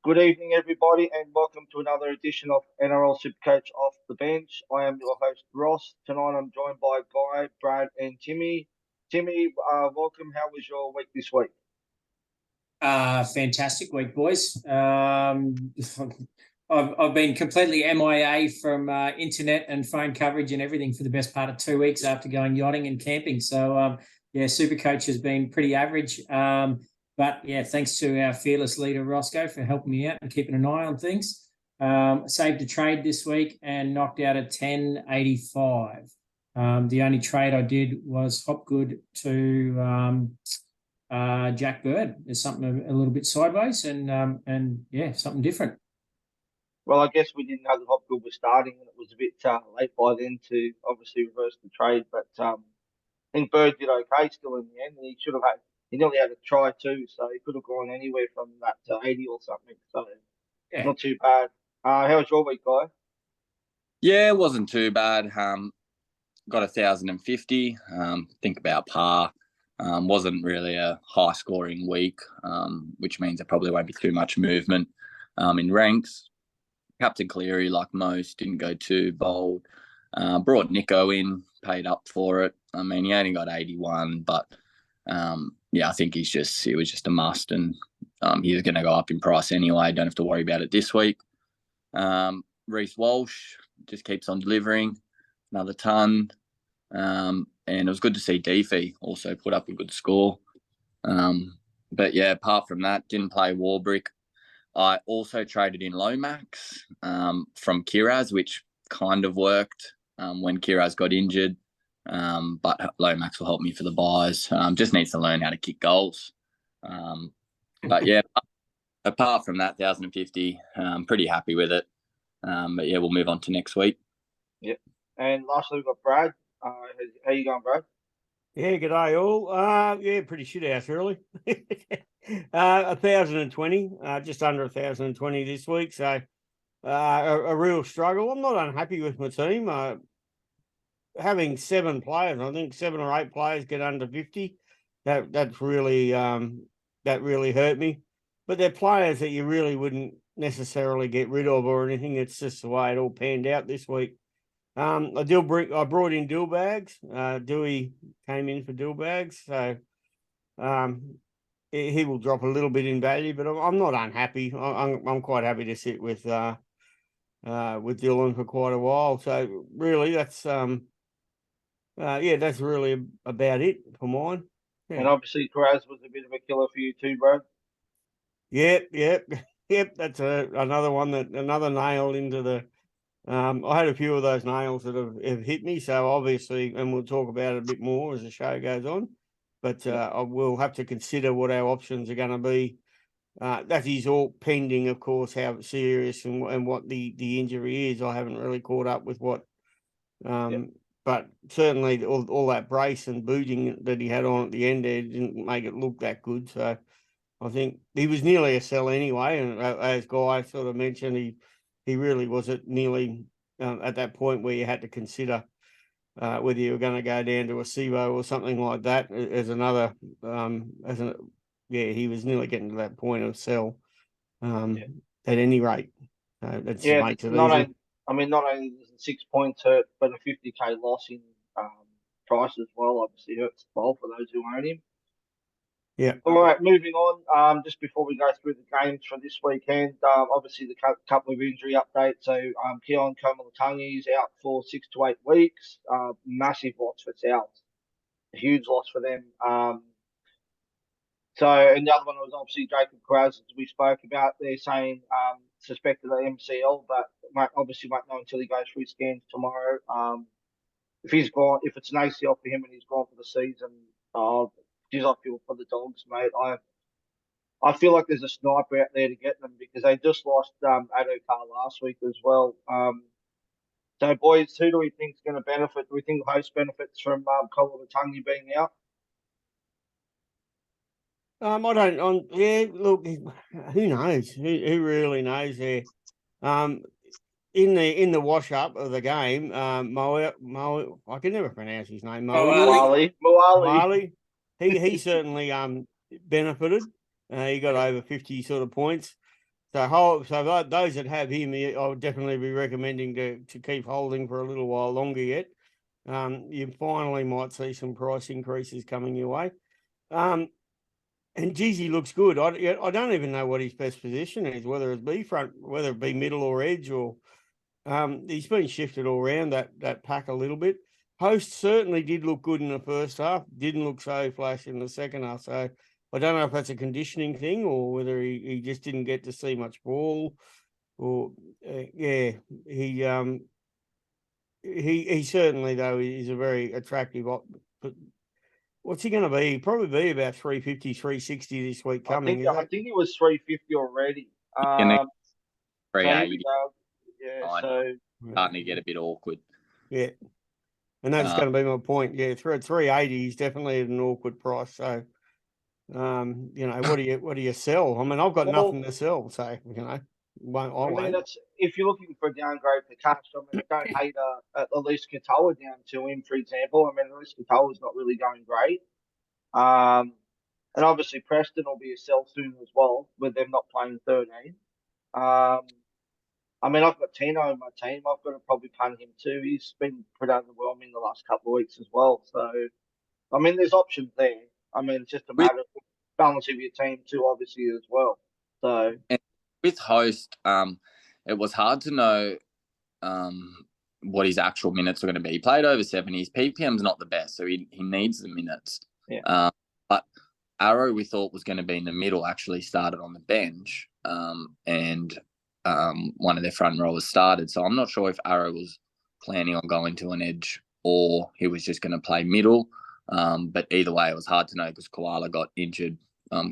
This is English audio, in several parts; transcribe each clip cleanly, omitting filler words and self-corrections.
Good evening, everybody, and welcome to another edition of NRL Coach Off the Bench. I am your host, Ross. Tonight I'm joined by Guy, Brad, and Timmy. Timmy, welcome. How was your week this week? Fantastic week, boys. I've been completely MIA from internet and phone coverage and everything for the best part of 2 weeks after going yachting and camping. So yeah, Supercoach has been pretty average. But yeah, thanks to our fearless leader Roscoe for helping me out and keeping an eye on things. Saved a trade this week and knocked out a 10.85. The only trade I did was Hopgood to Jack Bird. There's something a little bit sideways and yeah, something different. Well, I guess we didn't know that Hopgood was starting, and it was a bit late by then to obviously reverse the trade. But I think Bird did okay still in the end, and he should have had. He nearly had a try too, so he could have gone anywhere from that to 80 or something. So Yeah. not too bad. How was your week, Guy? Yeah, it wasn't too bad. Got 1,050. Think about par. Wasn't really a high scoring week, which means there probably won't be too much movement in ranks. Captain Cleary, like most, didn't go too bold. Brought Nico in, paid up for it. I mean, he only got 81, but yeah, I think it was just a must, and he's going to go up in price anyway. Don't have to worry about it this week. Reece Walsh just keeps on delivering, another ton. And it was good to see Deefy also put up a good score. But yeah, apart from that, didn't play Warbrick. I also traded in Lomax from Kiraz, which kind of worked when Kiraz got injured. But Lomax will help me for the buys. Just needs to learn how to kick goals. But yeah, apart from that, 1,050, pretty happy with it. But yeah, we'll move on to next week. Yep. And lastly, we've got Brad. How you going, Brad? Yeah, g'day all. Yeah, pretty shit house really. 1,020, just under 1,020 this week. So a real struggle. I'm not unhappy with my team. Having 7 players, I think 7 or 8 players get under 50. That's really that really hurt me. But they're players that you really wouldn't necessarily get rid of or anything. It's just the way it all panned out this week. I brought in Dillbags. Dewey came in for Dillbags, so he will drop a little bit in value, but I'm not unhappy. I'm quite happy to sit with Dylan for quite a while. So really, that's that's really about it for mine. Yeah. And obviously, Kiraz was a bit of a killer for you too, Brad. Yep. That's another nail into the. I had a few of those nails that have hit me, so obviously, and we'll talk about it a bit more as the show goes on. But I will have to consider what our options are going to be. That is all pending, of course, how serious and what the injury is. I haven't really caught up with what, but certainly all that brace and booting that he had on at the end there didn't make it look that good. So I think he was nearly a sell anyway. And as Guy sort of mentioned, he really was nearly at that point where you had to consider whether you were going to go down to a SIVO or something like that as another, he was nearly getting to that point of sell at any rate. That's makes it easy. Not only does the 6 points hurt, but a 50k loss in price as well obviously hurts well for those who own him. Yeah. All right, moving on. Just before we go through the games for this weekend, obviously the couple of injury updates. So Keon Komalatungi is out for 6 to 8 weeks. Massive loss for South. A huge loss for them. And the other one was obviously Jacob Kiraz, as we spoke about. They're saying suspected of MCL, but obviously won't know until he goes through scans tomorrow. If he's gone, if it's an ACL for him and he's gone for the season, geez, I feel for the Dogs, mate. I feel like there's a sniper out there to get them because they just lost Adokar last week as well. So, boys, who do we think is going to benefit? Do we think the host benefits from Komalatungi being out? I don't. Look, who knows? Who really knows there? In the wash up of the game, Mo, I can never pronounce his name. Moali. He certainly benefited. He got over 50 sort of points. So those that have him, I would definitely be recommending to keep holding for a little while longer yet. You finally might see some price increases coming your way. And geez, he looks good. I don't even know what his best position is, whether it be front, whether it be middle or edge, or he's been shifted all around that pack a little bit. Host certainly did look good in the first half. Didn't look so flash in the second half. So I don't know if that's a conditioning thing or whether he just didn't get to see much ball. Or he certainly though is a very attractive. What's he going to be? He'll probably be about 350, 360 this week coming. I think he was 350 already. Gonna So here 380. we go. Yeah, so Starting to get a bit awkward. Yeah. And that's going to be my point. Yeah, 380 is definitely at an awkward price. So, what do you sell? I mean, I've got nothing to sell, so that's if you're looking for a downgrade for cash. I mean, I don't hate at least Katoa down to him, for example. I mean, at least Katoa's not really going great. And obviously Preston will be a sell soon as well, with them not playing 13. I mean, I've got Tino in my team. I've got to probably punt him too. He's been pretty underwhelming the last couple of weeks as well. So, I mean, there's options there. I mean, it's just a matter of balancing your team too, obviously, as well. So, and with Host, it was hard to know what his actual minutes are going to be. He played over 70. His PPM's not the best, so he needs the minutes. Yeah. But Arrow, we thought was going to be in the middle, actually started on the bench, and one of their front rowers started. So I'm not sure if Arrow was planning on going to an edge or he was just going to play middle. But either way, it was hard to know because Koala got injured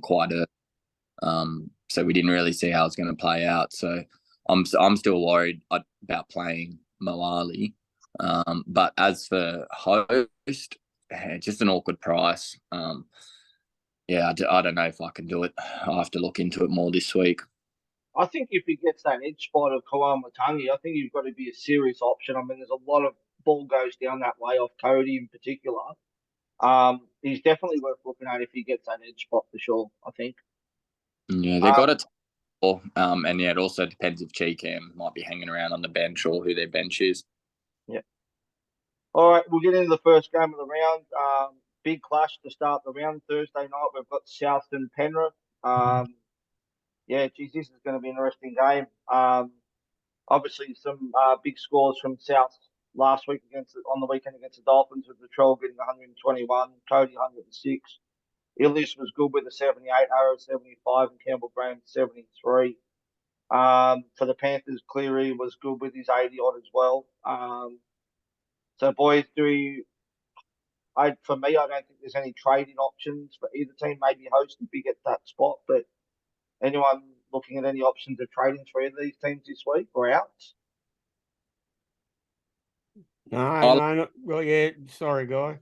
quite early. So we didn't really see how it's going to play out. So I'm still worried about playing Moali. But as for Host, just an awkward price. I don't know if I can do it. I'll have to look into it more this week. I think if he gets that edge spot of Kawamatangi, I think you've got to be a serious option. I mean, there's a lot of ball goes down that way off Cody in particular. He's definitely worth looking at if he gets that edge spot for sure, I think. Yeah, they got it. And it also depends if Cheekham might be hanging around on the bench or who their bench is. Yeah. All right, we'll get into the first game of the round. Big clash to start the round Thursday night. We've got Southton Penrith. This is going to be an interesting game. Obviously, some big scores from South last week on the weekend against the Dolphins, with Latrell getting 121, Cody 106. Illis was good with a 78, Arrow 75, and Campbell Graham 73. For the Panthers, Cleary was good with his 80 odd as well. So, boys, for me, I don't think there's any trading options for either team. Maybe Host if he gets that spot, but anyone looking at any options of trading for either of these teams this week or out? No. Well, yeah. Sorry, Guy.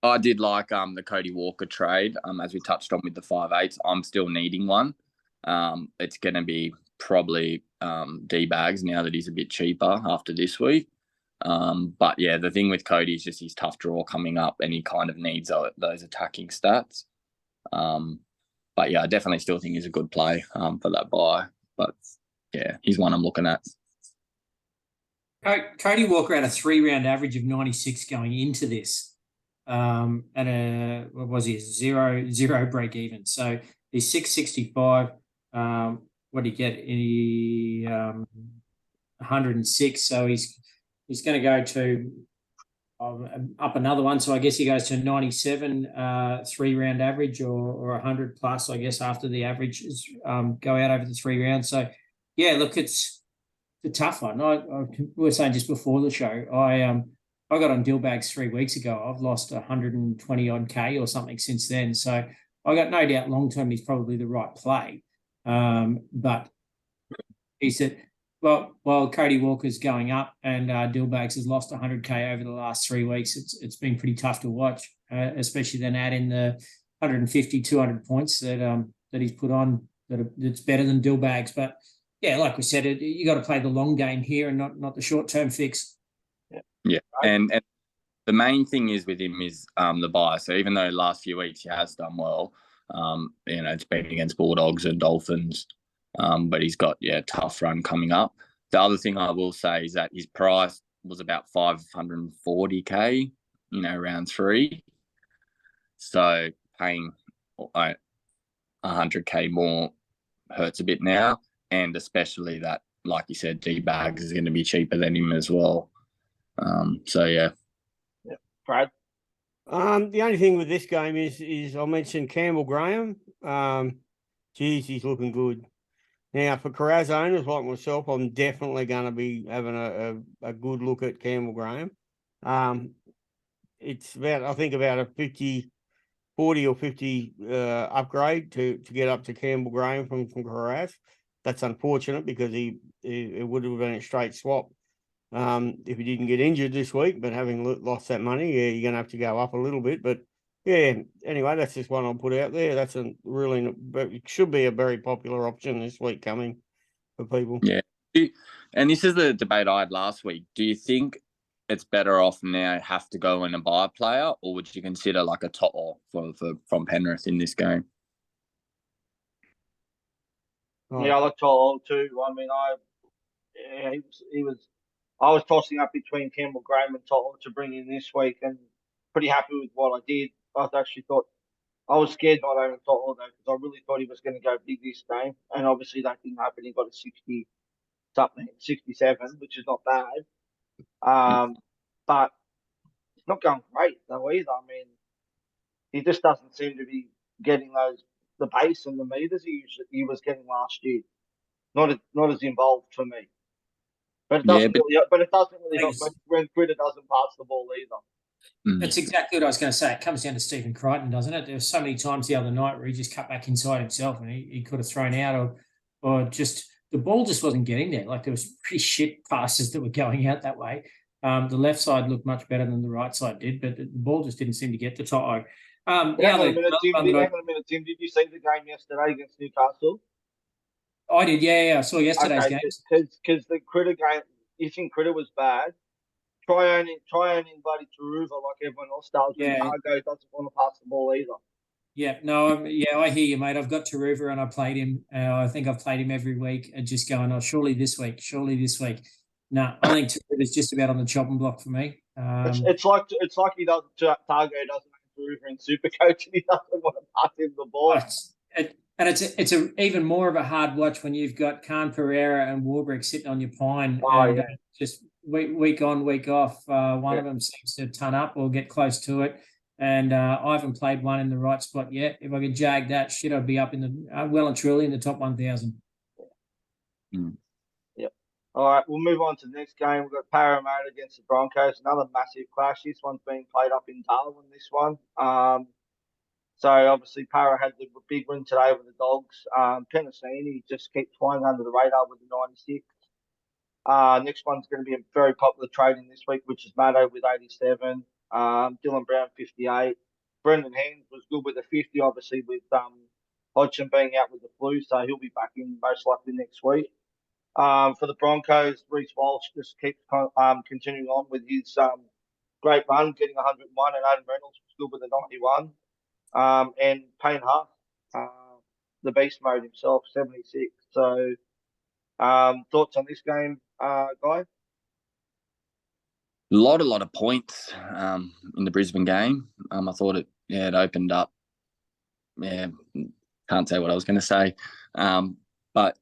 I did like the Cody Walker trade. As we touched on with the 5/8, I'm still needing one. It's going to be probably D-Bags now that he's a bit cheaper after this week. But yeah, the thing with Cody is just his tough draw coming up, and he kind of needs those attacking stats. But yeah, I definitely still think he's a good play for that buy. But yeah, he's one I'm looking at. Cody Walker had a 3-round average of 96 going into this, and what was he, zero break even. So he's 665. What did he get? 106. So he's going to go to up another one. So I guess he goes to 97 3-round average or 100 plus, I guess, after the averages go out over the 3 rounds. So yeah, look, it's a tough one. We were saying just before the show, I got on Dillbags 3 weeks ago. I've lost 120 odd K or something since then. So I got no doubt long term he's probably the right play. But he said, well, while Cody Walker's going up and Dillbags has lost 100K over the last 3 weeks, it's been pretty tough to watch, especially then add in the 150, 200 points that he's put on that's better than Dillbags. But yeah, like we said, you got to play the long game here and not the short-term fix. Yeah, and the main thing is with him is the buy. So even though last few weeks he has done well, it's been against Bulldogs and Dolphins. but he's got a tough run coming up. The other thing I will say is that his price was about 540K, round 3. So paying 100K more hurts a bit now, and especially that, like you said, D-Bags is going to be cheaper than him as well. So yeah. Yeah, Brad. The only thing with this game is I mentioned Campbell Graham. Geez, he's looking good. Now, for Carraz owners like myself, I'm definitely going to be having a good look at Campbell Graham. It's about a 40 or 50 upgrade to get up to Campbell Graham from Carraz. That's unfortunate because it would have been a straight swap if he didn't get injured this week. But having lost that money, you're going to have to go up a little bit. But yeah, anyway, that's just one I'll put out there. That's it should be a very popular option this week coming for people. Yeah. And this is the debate I had last week. Do you think it's better off now have to go in and buy a player, or would you consider like a top from Penrith in this game? Yeah, I like To'o too. I mean, I was tossing up between Campbell Graham and To'o to bring in this week, and pretty happy with what I did. I actually thought I was scared not owning To'o though, because I really thought he was going to go big this game, and obviously that didn't happen. He got a 67, which is not bad. But it's not going great though either. I mean, he just doesn't seem to be getting the base and the meters he was getting last year. Not as involved for me. But it doesn't really help when Critter doesn't pass the ball either. That's exactly what I was going to say. It comes down to Stephen Crichton, doesn't it? There were so many times the other night where he just cut back inside himself and he could have thrown out or just the ball just wasn't getting there. Like there was pretty shit passes that were going out that way. The left side looked much better than the right side did, but the ball just didn't seem to get to Toto. Hang on a minute, Tim. Did you see the game yesterday against Newcastle? I did, yeah. I saw yesterday's game. Because the Critter game, you think Critter was bad? Try owning bloody Taruva like everyone else does. Yeah. Cargo doesn't want to pass the ball either. Yeah, no, I hear you, mate. I've got Taruva and I played him. I think I've played him every week and just going, surely this week. No, I think Taruva's just about on the chopping block for me. It's like he doesn't. Targo doesn't have Taruva in Supercoach and he doesn't want to pass him the ball. It's even more of a hard watch when you've got Khan Pereira and Warbrick sitting on your pine just week on, week off. One of them seems to ton up or get close to it. And I haven't played one in the right spot yet. If I could jag that shit, I'd be up in the well and truly in the top 1,000. Yep. All right, we'll move on to the next game. We've got Parramatta against the Broncos. Another massive clash. This one's being played up in Darwin. This one. So obviously Para had the big win today with the Dogs. Penasini just keeps flying under the radar with the 96. Next one's going to be a very popular trading this week, which is Maddo with 87. Dylan Brown 58. Brendan Hand was good with the 50, obviously with Hodgson being out with the flu, so he'll be back in most likely next week. For the Broncos, Reece Walsh just keeps continuing on with his great run, getting 101, and Adam Reynolds was good with the 91. And Payne Huff, the beast mode himself, 76. So, thoughts on this game, Guy? A lot of points in the Brisbane game. I thought it opened up. Yeah, can't say what I was going to say, but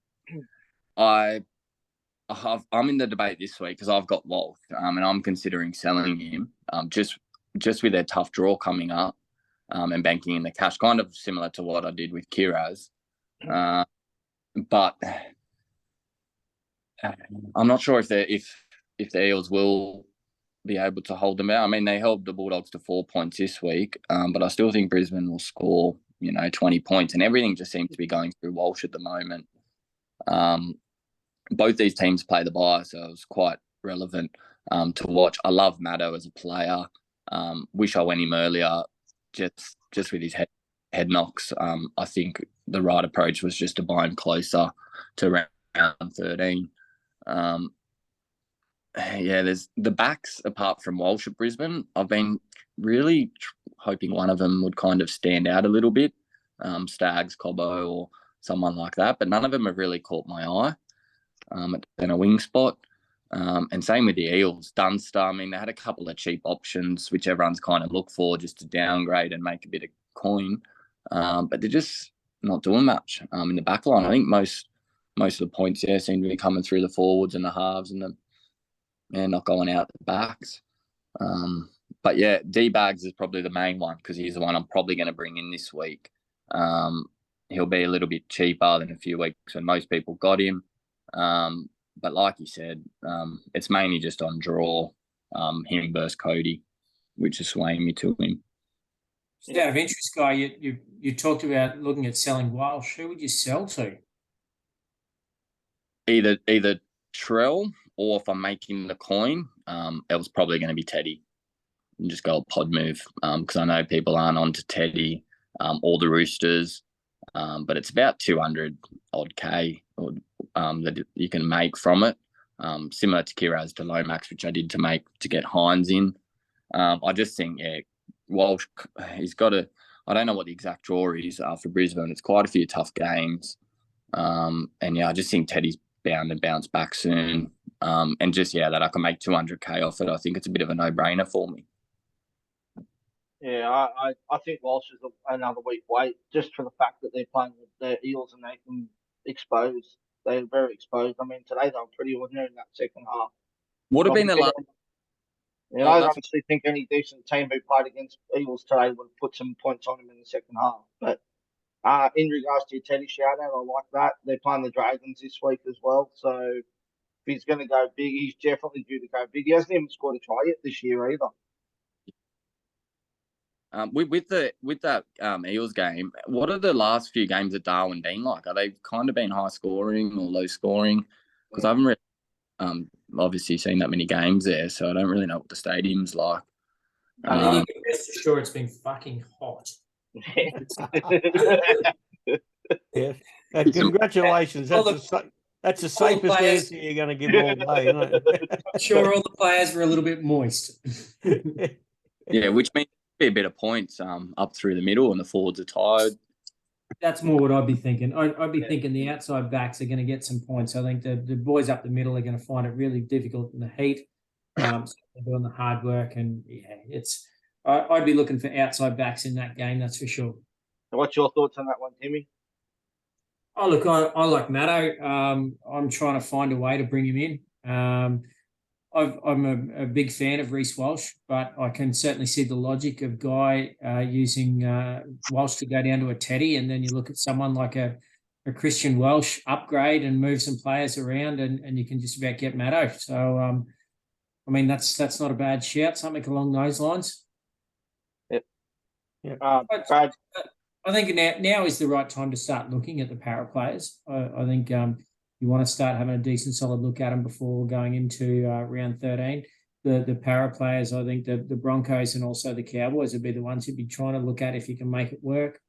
I'm in the debate this week because I've got Walsh, and I'm considering selling him. Just with their tough draw coming up. And banking in the cash, kind of similar to what I did with Kiraz. But I'm not sure if the Eels will be able to hold them out. I mean, they held the Bulldogs to 4 points this week, but I still think Brisbane will score, 20 points, and everything just seems to be going through Walsh at the moment. Both these teams play the bye, so it was quite relevant to watch. I love Maddo as a player. Wish I went him earlier. Just with his head knocks, I think the right approach was just to buy him closer to round 13. There's the backs apart from Walsh at Brisbane. I've been really hoping one of them would kind of stand out a little bit. Staggs, Cobbo, someone like that, but none of them have really caught my eye in a wing spot. And same with the Eels. Dunster, I mean, they had a couple of cheap options, which everyone's kind of looked for just to downgrade and make a bit of coin. But they're just not doing much in the back line. I think most of the points seem to be coming through the forwards and the halves and not going out the backs. But yeah, D-Bags is probably the main one because he's the one I'm probably going to bring in this week. He'll be a little bit cheaper than a few weeks when most people got him. But like you said, it's mainly just on draw, him versus Cody, which is swaying me to him. Just out of interest, Guy, you talked about looking at selling Walsh. Who would you sell to? Either Trell, or if I'm making the coin, it was probably going to be Teddy. And just go a pod move because I know people aren't onto Teddy or the Roosters, but it's about 200 odd K that you can make from it. Similar to Kiraz to Lomax, which I did to get Hines in. I just think, Walsh, he's got I don't know what the exact draw is for Brisbane. It's quite a few tough games. And I just think Teddy's bound to bounce back soon. And just, that I can make 200K off it. I think it's a bit of a no-brainer for me. Yeah, I think Walsh is another week wait, just for the fact that they're playing with the Eels and they can expose. They're very exposed. I mean, today they were pretty ordinary in that second half. Would have been the last. Yeah, I honestly think any decent team who played against Eagles today would have put some points on him in the second half. But in regards to your Teddy shout out, I like that. They're playing the Dragons this week as well. So if he's going to go big, he's definitely due to go big. He hasn't even scored a try yet this year either. With that Eels game, what are the last few games at Darwin been like? Are they kind of been high scoring or low scoring? Because I haven't really obviously seen that many games there, so I don't really know what the stadium's like. I think you can rest assured it's been fucking hot. Yeah. Congratulations. That's the safest answer you're going to give all day, isn't it? Sure, all the players were a little bit moist. Yeah, which means a bit of points up through the middle and the forwards are tired. That's more what I'd be thinking. I'd be thinking the outside backs are going to get some points. I think the boys up the middle are going to find it really difficult in the heat. So they're doing the hard work, and I'd be looking for outside backs in that game. That's for sure. What's your thoughts on that one, Timmy? Oh, look, I like Matto. I'm trying to find a way to bring him in. I'm a big fan of Reece Walsh, but I can certainly see the logic of Guy using Walsh to go down to a Teddy, and then you look at someone like a Christian Welsh upgrade and move some players around, and you can just about get Matto. So, I mean, that's not a bad shout, something along those lines. Yep. Brad? I think now is the right time to start looking at the para players. I think you want to start having a decent, solid look at them before going into round 13. The para players, I think the Broncos and also the Cowboys would be the ones you'd be trying to look at if you can make it work.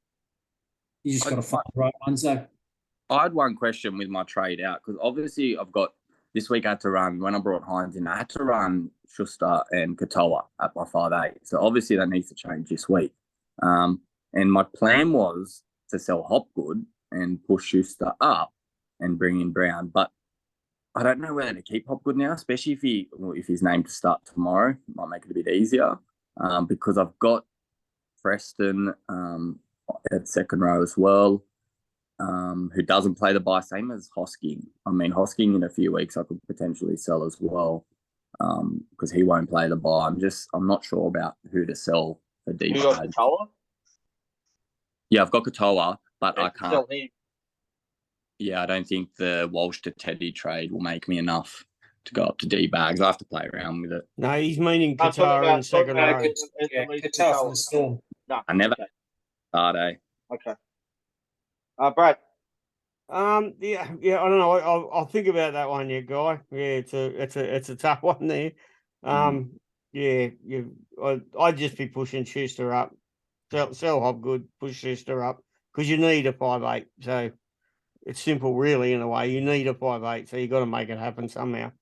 You just got to find the right ones, though. I had one question with my trade out because obviously I've got this week I had to run, when I brought Hines in, I had to run Schuster and Katoa at my 5'8". So obviously that needs to change this week. And my plan was to sell Hopgood and push Schuster up and bring in Brown. But I don't know whether to keep Hopgood now, especially if he's named to start tomorrow. It might make it a bit easier because I've got Preston at second row as well, who doesn't play the bye, same as Hosking. I mean, Hosking in a few weeks I could potentially sell as well because he won't play the bye. I'm not sure about who to sell for deep. You got Katoa? Yeah, I've got Katoa, but I can't. Sell him. Yeah, I don't think the Walsh to Teddy trade will make me enough to go up to D-Bags. I have to play around with it. No, he's meaning Qatar in second row. Qatar from the Storm. No, I never start, Okay. Brad. Yeah, I don't know. I'll think about that one, Guy. Yeah, it's a tough one there. I'd just be pushing Schuster up. Sell Hopgood, push Schuster up because you need a 5'8". So it's simple, really, in a way. You need a 5'8", so you got to make it happen somehow.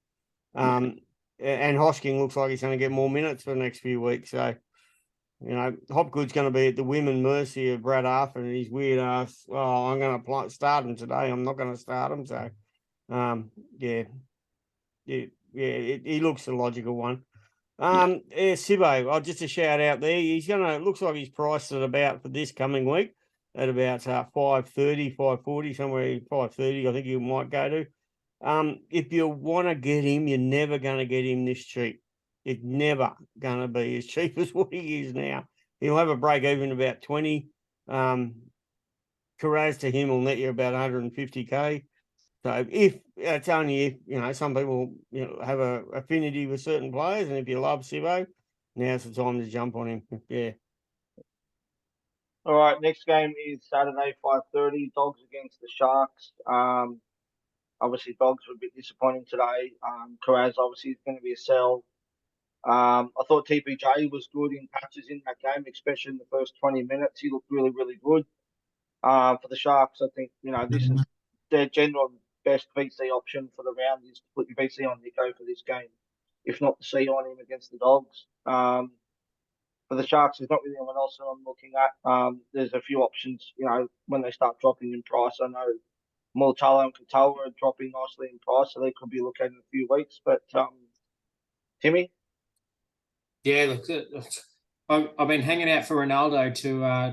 And Hosking looks like he's going to get more minutes for the next few weeks. So You know, Hopgood's going to be at the women mercy of Brad Arthur and his weird ass. Well, I'm going to start him today. I'm not going to start him. So, yeah, he looks the logical one. Yeah, Sibbo, I'll just a shout out there. He's gonna looks like he's priced at about for this coming week at about 530, 540, somewhere 530, I think you might go to. If you want to get him, you're never gonna get him this cheap. It's never gonna be as cheap as what he is now. He'll have a break even about 20. Carraz to him will net you about 150k. So if it's only if, you know, some people, you know, have a affinity with certain players, and if you love Sibbo, now's the time to jump on him. Yeah. All right, next game is Saturday, 5:30. Dogs against the Sharks. Obviously, Dogs were a bit disappointing today. Carraz obviously is going to be a sell. I thought TPJ was good in patches in that game, especially in the first 20 minutes. He looked really, really good. For the Sharks, I think, you know, this is their general best VC option for the round is to put your VC on Nico for this game, if not the C on him against the Dogs. For the Sharks, there's not really anyone else that I'm looking at. There's a few options, you know, when they start dropping in price. I know Multala and Katoa are dropping nicely in price, so they could be looking in a few weeks. But Timmy? Yeah, look, I've been hanging out for Ronaldo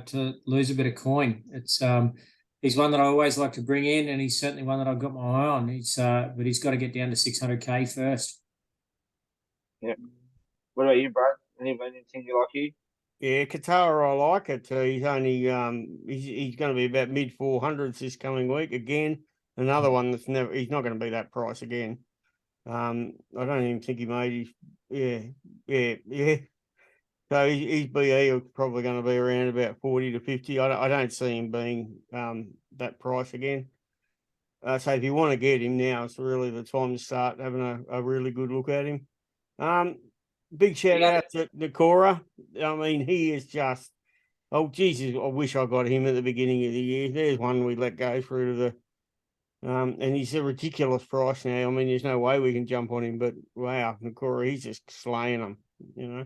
to lose a bit of coin. It's he's one that I always like to bring in, and he's certainly one that I've got my eye on. But he's got to get down to 600k first. Yeah. What about you, Brad? Anything you like here? Yeah, Qatar, I like it. He's only he's going to be about mid 400s this coming week again. Another one that's he's not going to be that price again. I don't even think he made his yeah. So his BE is probably going to be around about 40 to 50. I don't see him being that price again. So if you want to get him now, it's really the time to start having a really good look at him. Big shout out to Nakora. I mean, he is just, oh, Jesus, I wish I got him at the beginning of the year. There's one we let go through to the, and he's a ridiculous price now. I mean, there's no way we can jump on him, but wow, Nakora, he's just slaying them, you know.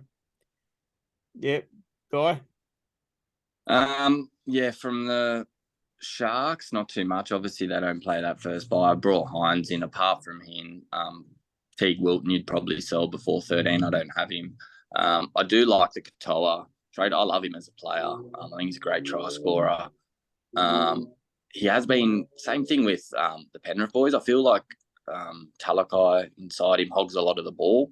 Yep, Guy. Yeah, from the Sharks, not too much. Obviously, they don't play that first bye. I brought Hines in. Apart from him, Teague Wilton, you'd probably sell before 13. I don't have him. I do like the Katoa trade. I love him as a player. I think he's a great try scorer. He has been same thing with the Penrith boys. I feel like Talakai inside him hogs a lot of the ball.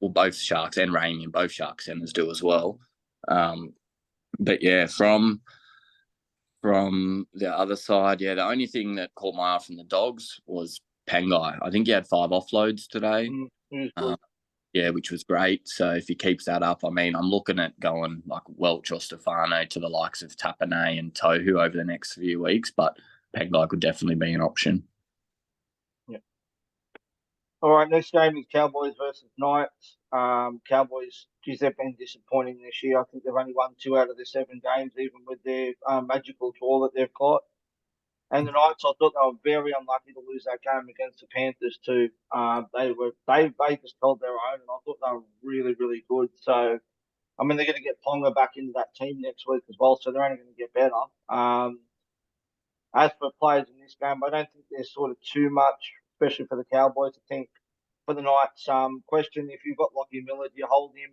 Well, both Sharks and Ramey and both Shark centers do as well. But yeah, from the other side, yeah, the only thing that caught my eye from the Dogs was Pangai. I think he had 5 offloads today. Yeah, which was great. So if he keeps that up, I mean, I'm looking at going like Welch or Stefano to the likes of Tapane and Tohu over the next few weeks, but Pangai could definitely be an option. Yeah. All right, next game is Cowboys versus Knights. Cowboys, geez, they've been disappointing this year. I think they've only won 2 out of their 7 games, even with their magical draw that they've got. And the Knights, I thought they were very unlucky to lose that game against the Panthers too. They just held their own, and I thought they were really, really good. So, I mean, they're going to get Ponga back into that team next week as well, so they're only going to get better. As for players in this game, I don't think there's sort of too much, especially for the Cowboys. I think for the Knights, question if you've got Lockie Miller, do you hold him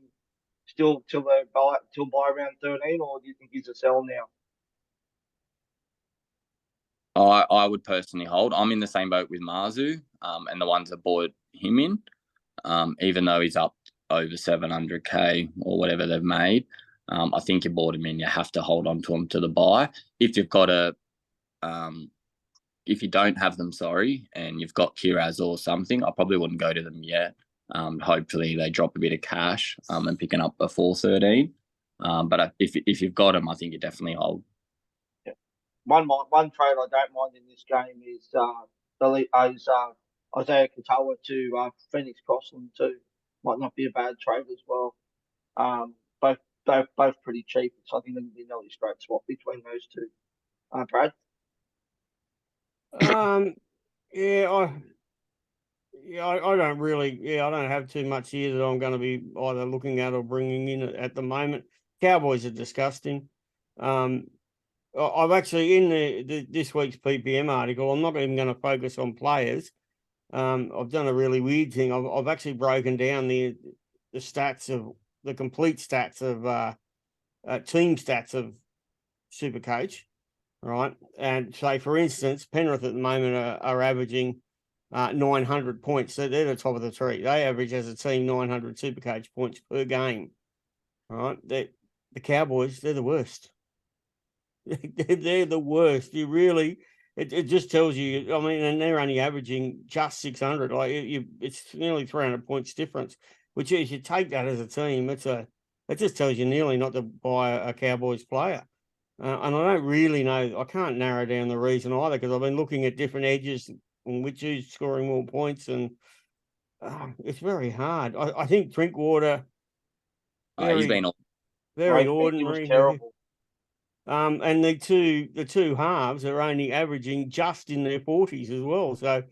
still till by round 13, or do you think he's a sell now? I would personally hold. I'm in the same boat with Marzu, and the ones that bought him in, even though he's up over 700k or whatever they've made. I think you bought him in. You have to hold on to him to the buy. If you've got if you don't have them, and you've got Kiraz or something, I probably wouldn't go to them yet. Hopefully they drop a bit of cash and picking up before 13. But if you've got them, I think you definitely hold. One trade I don't mind in this game is Isaiah Katoa to Phoenix Crossland too. Might not be a bad trade as well. Both pretty cheap. So I think it'll be a nearly straight swap between those two. Brad? Yeah, Yeah, I don't really. Yeah, I don't have too much here that I'm going to be either looking at or bringing in at the moment. Cowboys are disgusting. I've actually in this week's PPM article. I'm not even going to focus on players. I've done a really weird thing. I've actually broken down the stats of the complete stats of team stats of Supercoach, right? And say, for instance, Penrith at the moment are averaging 900 points. So they're the top of the tree. They average as a team 900 Supercoach points per game, right? The Cowboys, they're the worst. They're the worst. You really, it just tells you. I mean, and they're only averaging just 600. Like it's nearly 300 points difference. Which if you take that as a team, it just tells you nearly not to buy a Cowboys player. And I don't really know. I can't narrow down the reason either because I've been looking at different edges and which is scoring more points, and it's very hard. I think Drinkwater, He's been very I think he was ordinary. terrible. And the two halves are only averaging just in their 40s as well. So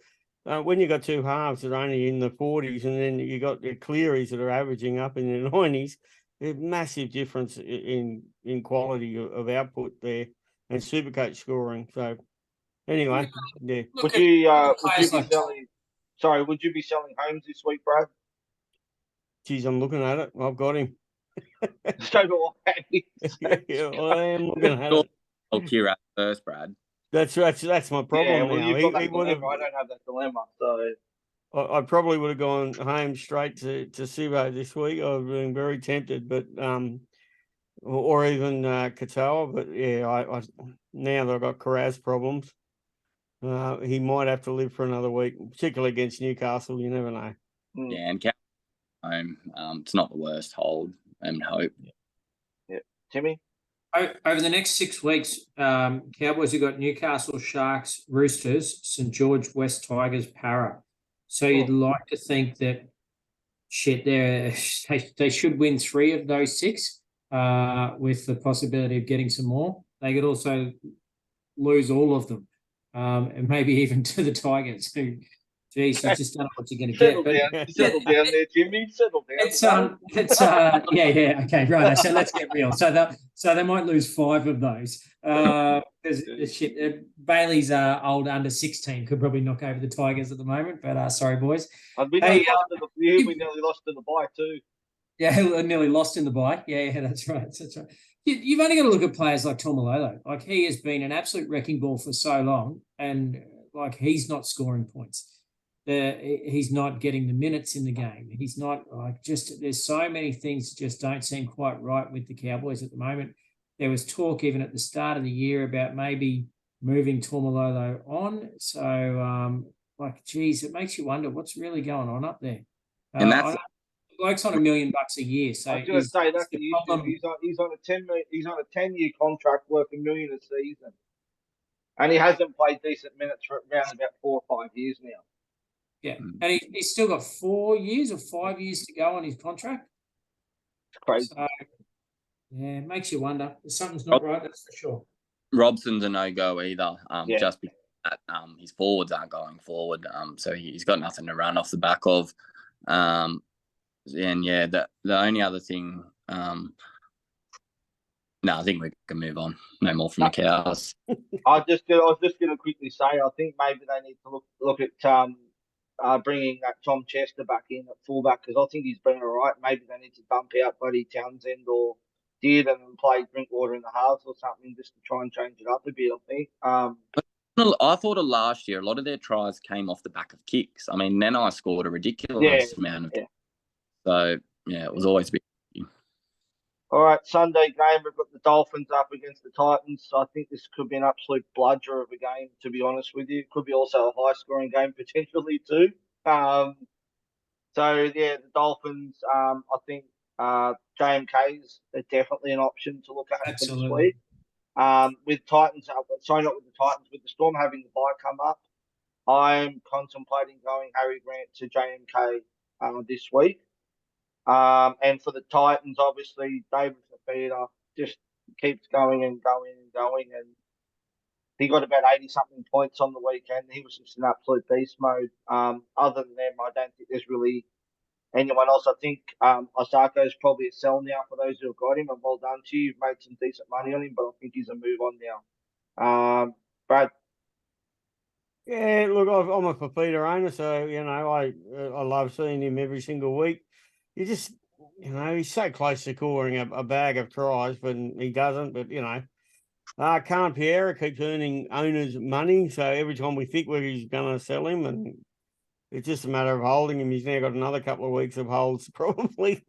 when you got two halves that are only in the 40s, and then you got the Clearys that are averaging up in the 90s, there's massive difference in quality of output there and Supercoach scoring. So anyway, yeah. Would you players be like selling? Sorry, would you be selling Holmes this week, Brad? Geez, I'm looking at it. I've got him. So do I. Yeah, I am looking at it. I'll cure out first, Brad. That's my problem Yeah, well, now. you've got that He would have. dilemma. I don't have that dilemma, so I probably would have gone home straight to Sivo this week. I've been very tempted, but or even Katoa. But yeah, I now that I've got Carraz problems, he might have to live for another week, particularly against Newcastle. You never know. Yeah, and home, it's not the worst hold and hope. yeah. Timmy? Over the next 6 weeks, Cowboys have got Newcastle, Sharks, Roosters, St George, West Tigers, Para. So you'd like to think that they should win 3 of those 6 with the possibility of getting some more. They could also lose all of them, and maybe even to the Tigers. Who, geez, you just don't know what you're going to get. Settle down there, Timmy. Settle down. Yeah, okay, right. So let's get real. So they might lose 5 of those because Bailey's old under 16 could probably knock over the Tigers at the moment. But sorry, boys. We nearly lost to the bye too. Yeah, nearly lost in the bye. Yeah, that's right. You've only got to look at players like Tomalolo. Like, he has been an absolute wrecking ball for so long, and like, he's not scoring points. He's not getting the minutes in the game. He's not there's so many things that just don't seem quite right with the Cowboys at the moment. There was talk even at the start of the year about maybe moving Tomalolo on. So, geez, it makes you wonder what's really going on up there. And that's bloke's on $1 million a year. So I was going to say that's the problem. issue. He's on a 10-year contract worth $1 million a season, and he hasn't played decent minutes for around about 4 or 5 years now. Yeah, and he's still got 4 years or 5 years to go on his contract. It's crazy. So, yeah, it makes you wonder. Something's not right, that's for sure. Robson's a no-go either, Yeah. just because his forwards aren't going forward. So he's got nothing to run off the back of. And yeah, the only other thing, no, I think we can move on. No more from the Cows. I was just going to quickly say, I think maybe they need to look at bringing that Tom Chester back in at fullback, because I think he's been all right. Maybe they need to dump out Buddy Townsend or Dearden and play Drinkwater in the halves or something, just to try and change it up a bit, I think. I thought of last year, a lot of their tries came off the back of kicks. I mean, Nenai scored a ridiculous amount of kicks. So, yeah, it was always a bit. All right, Sunday game, we've got the Dolphins up against the Titans. I think this could be an absolute bludger of a game, to be honest with you. It could be also a high-scoring game potentially too. So, yeah, the Dolphins, I think JMK's definitely an option to look at for this week. With Titans, sorry, not with the Titans, with the Storm having the bye come up, I'm contemplating going Harry Grant to JMK this week. And for the Titans, obviously, David Fafita just keeps going and going and going. And He got about 80 something points on the weekend. He was just in absolute beast mode. Other than them, I don't think there's really anyone else. I think Osako is probably a sell now for those who have got him, and well done to you. You've made some decent money on him, but I think he's a move on now. Brad, Yeah, look, I'm a Fafita owner, so I love seeing him every single week. You just, he's so close to scoring a bag of tries, but he doesn't. But Khan Piera keeps earning owners money, so every time we think he's going to sell him, and it's just a matter of holding him. He's now got another couple of weeks of holds probably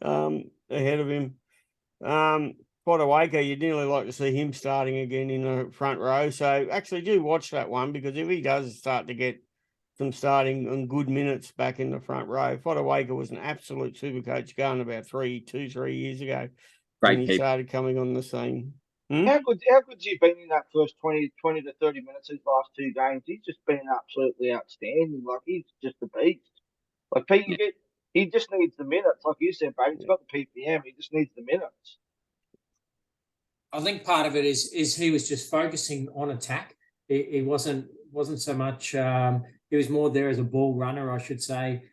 ahead of him. Potawaker, you'd nearly like to see him starting again in the front row. So actually do watch that one, because if he does start to get some starting and good minutes back in the front row, Potawaker was an absolute super coach going about 3 years ago when he started coming on the scene. How good's he been in that first 20 to 30 minutes of his last two games? He's just been absolutely outstanding. Like, he's just a beast. Like, he just needs the minutes. Like you said, Brad, he's got the PPM. He just needs the minutes. I think part of it is he was just focusing on attack. He wasn't so much. He was more there as a ball runner, I should say,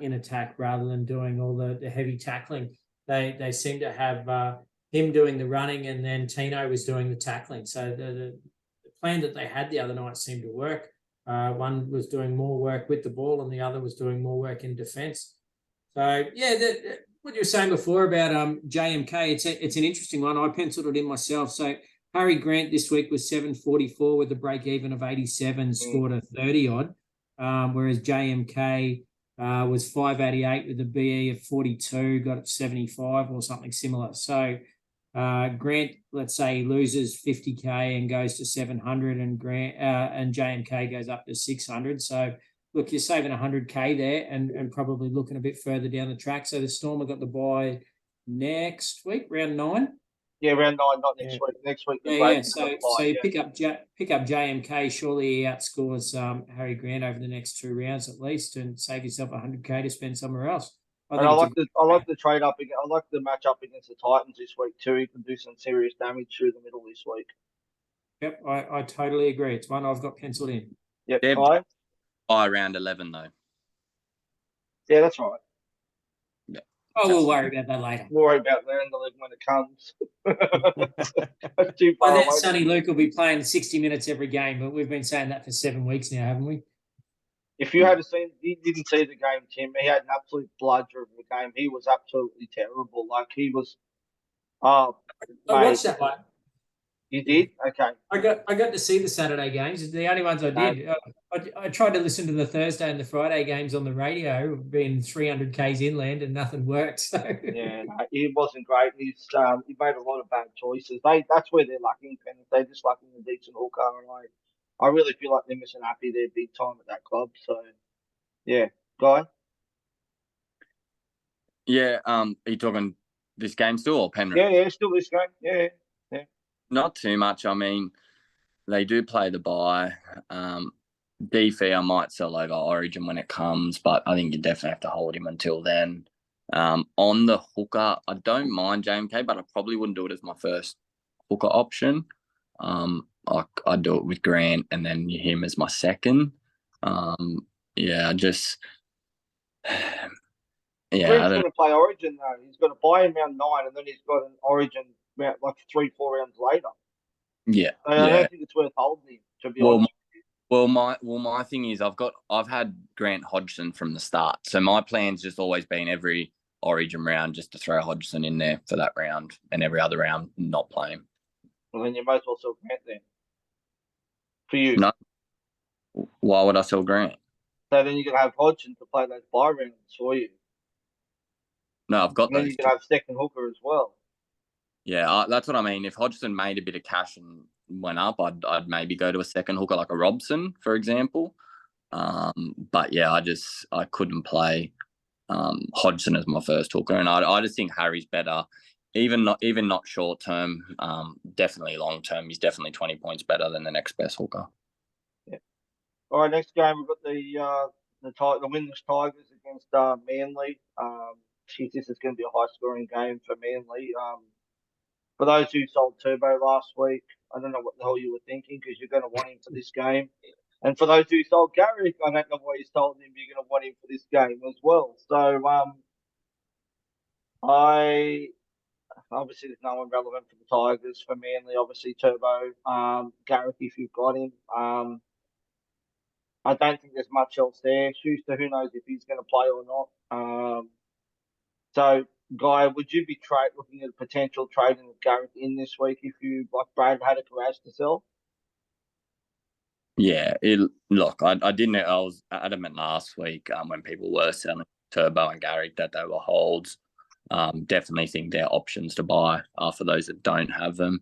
in attack rather than doing all the heavy tackling. They seem to have him doing the running, and then Tino was doing the tackling. So the plan that they had the other night seemed to work. One was doing more work with the ball, and the other was doing more work in defence. So yeah, what you were saying before about JMK, it's an interesting one. I penciled it in myself. So Harry Grant this week was 744 with a break even of 87, scored a 30 odd, whereas JMK was 588 with a BE of 42, got it 75 or something similar. So Grant, let's say, loses 50k and goes to 700, and JMK goes up to 600. So look, you're saving 100k there, and probably looking a bit further down the track. So the Storm have got the bye next week, round 9. Yeah, round 9, not next week. Next week. Yeah. So you pick up JMK. Surely he outscores Harry Grant over the next 2 rounds at least, and save yourself 100k to spend somewhere else. I like the trade up again. I like the match up against the Titans this week too. He can do some serious damage through the middle this week. Yep, I totally agree. It's one I've got penciled in. Yep. By round 11 though. Yeah, that's right. Yeah. Oh, we'll worry about that later. We'll worry about round 11 when it comes. That's too far By away. then, Sonny Luke will be playing 60 minutes every game, but we've been saying that for 7 weeks now, haven't we? If you had seen, you didn't see the game, Tim. He had an absolute bludger of the game. He was absolutely terrible. Like, he was. I watched that one. You did? Okay. I got to see the Saturday games. The only ones I did. I tried to listen to the Thursday and the Friday games on the radio, being 300 k's inland, and nothing worked. So yeah, it wasn't great. He made a lot of bad choices. That's where they're lacking. They're just lacking a decent hooker, and I really feel like they're missing Happy there big time at that club. So yeah, Guy. Yeah. Are you talking this game still or Penrith? Yeah, still this game. Yeah. Not too much. I mean, they do play the bye. DFE, I might sell over Origin when it comes, but I think you definitely have to hold him until then. On the hooker, I don't mind JMK, but I probably wouldn't do it as my first hooker option. I'd do it with Grant and then him as my second. Grant's going to play Origin though. He's got to buy in round 9, and then he's got an Origin like 3-4 rounds later. Yeah, I don't think it's worth holding him, to be honest. My thing is I've had Grant Hodgson from the start, so my plan's just always been every Origin round just to throw Hodgson in there for that round, and every other round not play him. Well, then you might as well sell Grant then. For you. No. Why would I sell Grant? So then you can have Hodgson to play those bye rounds for you. No, I've got and then those. You can have second hooker as well. Yeah, that's what I mean. If Hodgson made a bit of cash and went up, I'd maybe go to a second hooker like a Robson, for example. But yeah, I couldn't play Hodgson as my first hooker, and I just think Harry's better. Even not short term, definitely long term. He's definitely 20 points better than the next best hooker. Yeah. All right, next game we've got the winless Tigers against Manly. This is going to be a high scoring game for Manly. For those who sold Turbo last week, I don't know what the hell you were thinking because you're going to want him for this game. And for those who sold Garrick, I don't know what he's told him you're going to want him for this game as well. So I obviously there's no one relevant for the Tigers. For Manly, obviously Turbo, Garrick if you've got him. I don't think there's much else there. Schuster, who knows if he's going to play or not. So, Guy, would you be looking at potential trading with Garrick in this week if you, like Brad, had a Carras to sell? Yeah, look, I didn't. I was adamant last week when people were selling Turbo and Garrick that they were holds. Definitely think they're options to buy for those that don't have them,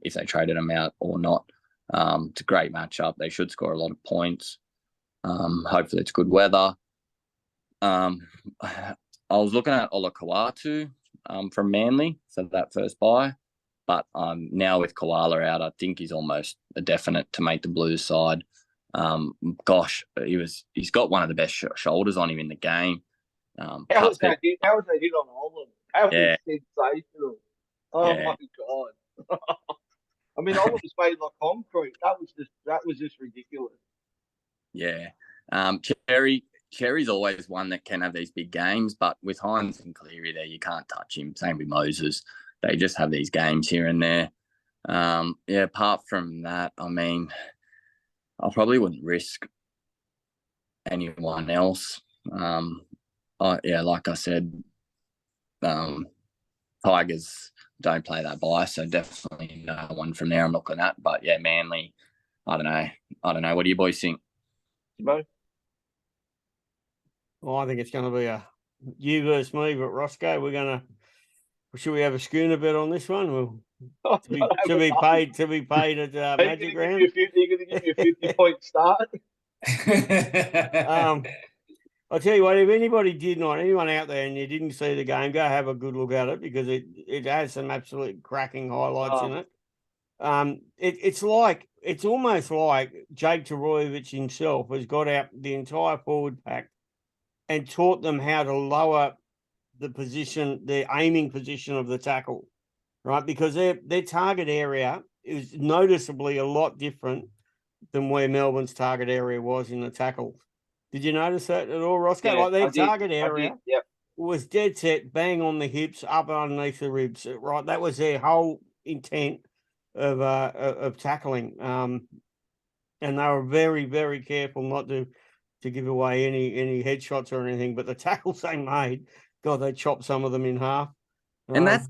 if they traded them out or not. It's a great matchup. They should score a lot of points. Hopefully, it's good weather. I was looking at Ola Kawatu from Manly for that first buy. But now with Koala out, I think he's almost a definite to make the Blues side. Gosh, he's got one of the best shoulders on him in the game. How was that hit on Olam? That was sensational. Oh Yeah. my god! I mean, Olam was made like concrete. That was just ridiculous. Yeah, Cherry's always one that can have these big games, but with Hines and Cleary there, you can't touch him. Same with Moses. They just have these games here and there. Apart from that, I mean, I probably wouldn't risk anyone else. Like I said, Tigers don't play that buy, so definitely no one from there I'm looking at. But yeah, Manly, I don't know. What do you boys think? Well, I think it's going to be a you versus me, but Roscoe, should we have a schooner bet on this one? To be paid at Magic Round. You're going to give me a 50-point start. I'll tell you what, if anyone out there and you didn't see the game, go have a good look at it because it has some absolute cracking highlights in it. It's almost like Jake Toroyevich himself has got out the entire forward pack and taught them how to lower the aiming position of the tackle, right? Because their target area is noticeably a lot different than where Melbourne's target area was in the tackle. Did you notice that at all, Roscoe? Yeah, like their target area yep. was dead set, bang on the hips, up underneath the ribs, right? That was their whole intent of tackling. And they were very, very careful not to give away any headshots or anything, but the tackles they made, God, they chopped some of them in half. And that's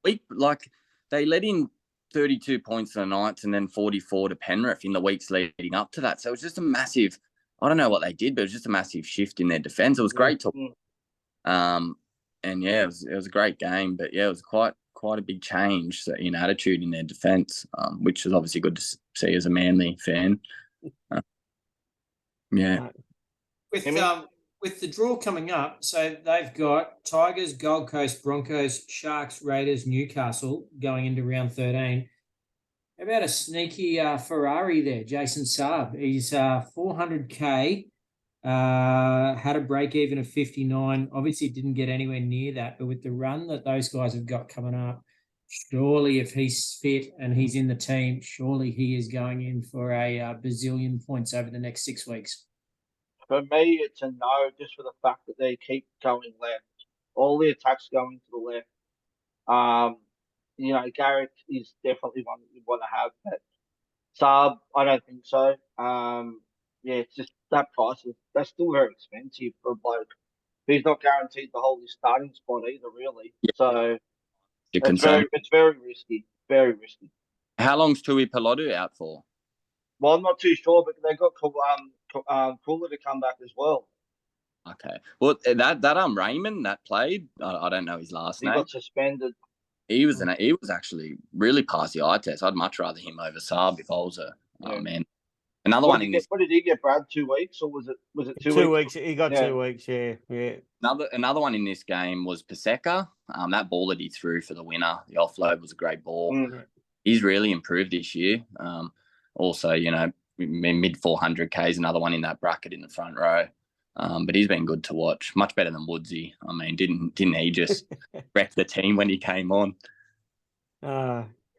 week, like they let in 32 points to the Knights and then 44 to Penrith in the weeks leading up to that. So it was just a massive, I don't know what they did, but it was just a massive shift in their defense. It was great to, and yeah, it was a great game, but yeah, it was quite a big change in attitude in their defense, which is obviously good to see as a Manly fan. Yeah. With the draw coming up, so they've got Tigers, Gold Coast, Broncos, Sharks, Raiders, Newcastle going into round 13. How about a sneaky Ferrari there, Jason Saab? He's 400K, had a break even of 59. Obviously didn't get anywhere near that, but with the run that those guys have got coming up, surely if he's fit and he's in the team, surely he is going in for a bazillion points over the next 6 weeks. For me, it's a no, just for the fact that they keep going left. All the attacks going to the left. Garrett is definitely one that you want to have, but Saab, I don't think so. It's just that price that's still very expensive for a bloke. He's not guaranteed to hold his starting spot either, really. Yeah. So it's very risky. Very risky. How long's Tui Pelotu out for? Well, I'm not too sure, but they got Cooler to come back as well. Okay. Well, that Raymond that played, I don't know his last name. He got suspended. He was actually really past the eye test. I'd much rather him over Saab if I was man. Another one in this. What did he get, Brad? 2 weeks, or was it 2 weeks? 2 weeks. He got 2 weeks. Yeah. Another one in this game was Paseka. That ball that he threw for the winner, the offload was a great ball. He's really improved this year. Also, mid 400Ks, another one in that bracket in the front row. But he's been good to watch. Much better than Woodsy. I mean, didn't he just wreck the team when he came on?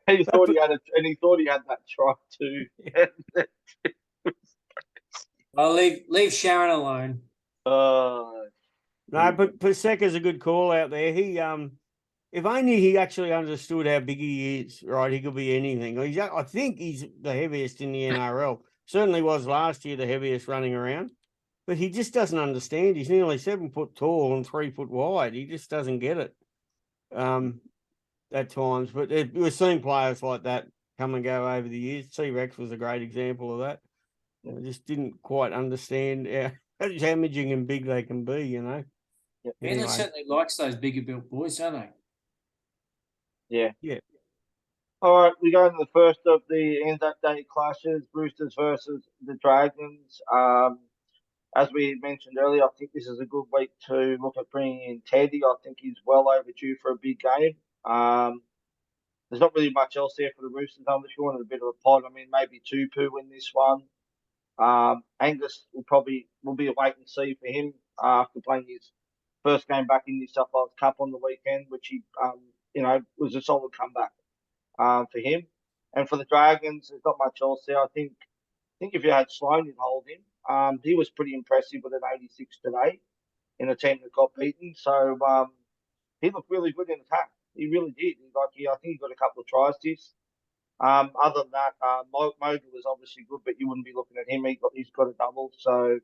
He thought he had that try too. I'll leave Sharon alone. Uh, No, but Paseka's a good call out there. He if only he actually understood how big he is, right? He could be anything. I think he's the heaviest in the NRL. Certainly was last year the heaviest running around. But he just doesn't understand. He's nearly 7 foot tall and 3 foot wide. He just doesn't get it. At times. But we've seen players like that come and go over the years. T-Rex was a great example of that. I just didn't quite understand how damaging and big they can be, you know. Manly certainly likes those bigger built boys, don't they? Yeah. Yeah. All right, we go into the first of the Anzac Day clashes, Roosters versus the Dragons. As we mentioned earlier, I think this is a good week to look at bringing in Teddy. I think he's well overdue for a big game. There's not really much else there for the Roosters unless you wanted a bit of a pod. I mean, maybe Tupu win this one. Angus will be a wait and see for him after playing his first game back in New South Wales Cup on the weekend, which he was a solid comeback for him. And for the Dragons, there's not much else there. I think if you had Sloan, you'd hold him. He was pretty impressive with an 86 today in a team that got beaten. So he looked really good in attack. He really did. I think he got a couple of tries this. Other than that, Mogul was obviously good, but you wouldn't be looking at him. He's got a double. So,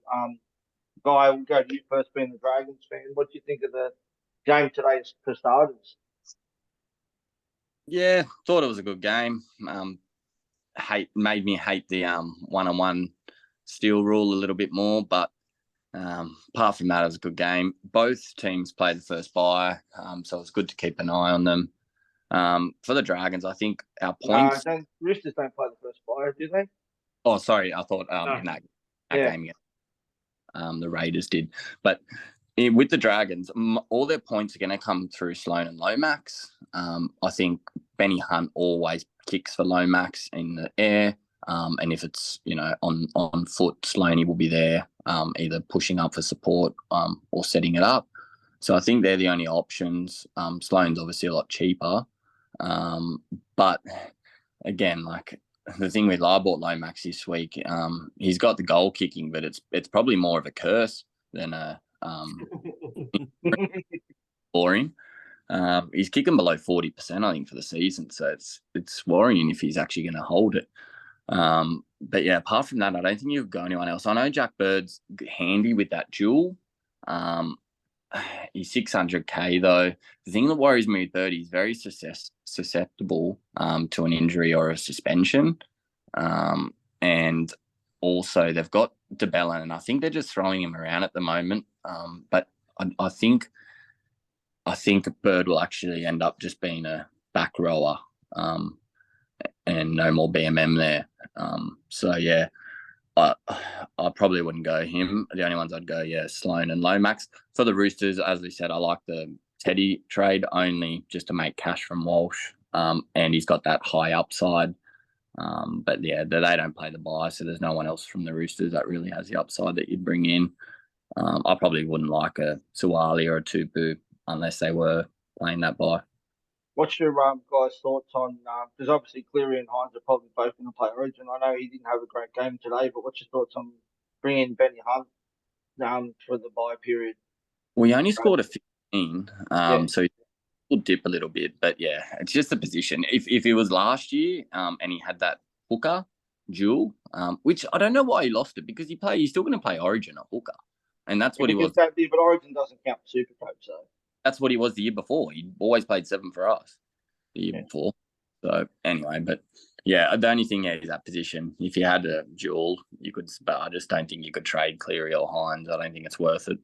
Guy, we'll go to you first, being the Dragons fan. What do you think of the game today for starters? Yeah, thought it was a good game. Made me hate the one-on-one steal rule a little bit more, but apart from that, it was a good game. Both teams played the first bye, so it was good to keep an eye on them. For the Dragons, I think our points. Roosters don't play the first bye, do they? Oh, sorry, I thought No. in that game again, the Raiders did, but with the Dragons, all their points are going to come through Sloan and Lomax. I think Benny Hunt always kicks for Lomax in the air, and if it's on foot, Sloaney will be there, either pushing up for support or setting it up. So I think they're the only options. Sloan's obviously a lot cheaper, but again, like the thing with I bought Lomax this week, he's got the goal kicking, but it's probably more of a curse than a boring. He's kicking below 40%, I think, for the season, so it's worrying if he's actually going to hold it. But yeah, apart from that, I don't think you've got anyone else. I know Jack Bird's handy with that duel. He's 600k though. The thing that worries me with Bird, he's very susceptible to an injury or a suspension. And also they've got DeBellin, and I think they're just throwing him around at the moment. But I think Bird will actually end up just being a back rower, and no more BMM there. So yeah, I probably wouldn't go him. The only ones I'd go, Sloan and Lomax. For the Roosters, as we said, I like the Teddy trade only just to make cash from Walsh, and he's got that high upside. But yeah, they don't play the bye, so there's no one else from the Roosters that really has the upside that you'd bring in. I probably wouldn't like a Suwali or a Tupu unless they were playing that bye. What's your guys' thoughts on, because obviously Cleary and Hines are probably both going to play Origin. I know he didn't have a great game today, but what's your thoughts on bringing Benny Hunt for the bye period? Well, he only scored a 15, so he'll dip a little bit. But yeah, it's just the position. If it was last year and he had that hooker duel, which I don't know why he lost it, because he's still going to play Origin at hooker. And that's what he was. But Origin doesn't count for Supercoach, so. That's what he was the year before. He always played 7 for us the year before. So anyway, but yeah, the only thing is that position. If you had a duel, you could, but I just don't think you could trade Cleary or Hines. I don't think it's worth it.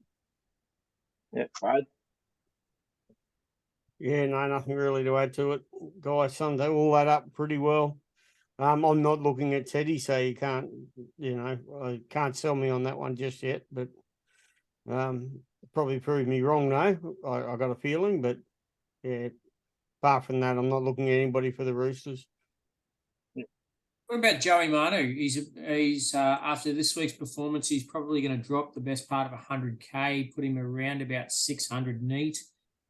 Yeah, Brad. Yeah, no, nothing really to add to it. Guys summed all that up pretty well. I'm not looking at Teddy, so you can't, can't sell me on that one just yet, but probably proved me wrong though. I got a feeling, but yeah, apart from that, I'm not looking at anybody for the Roosters. What about Joey Manu? He's after this week's performance, he's probably going to drop the best part of 100k, put him around about 600 neat.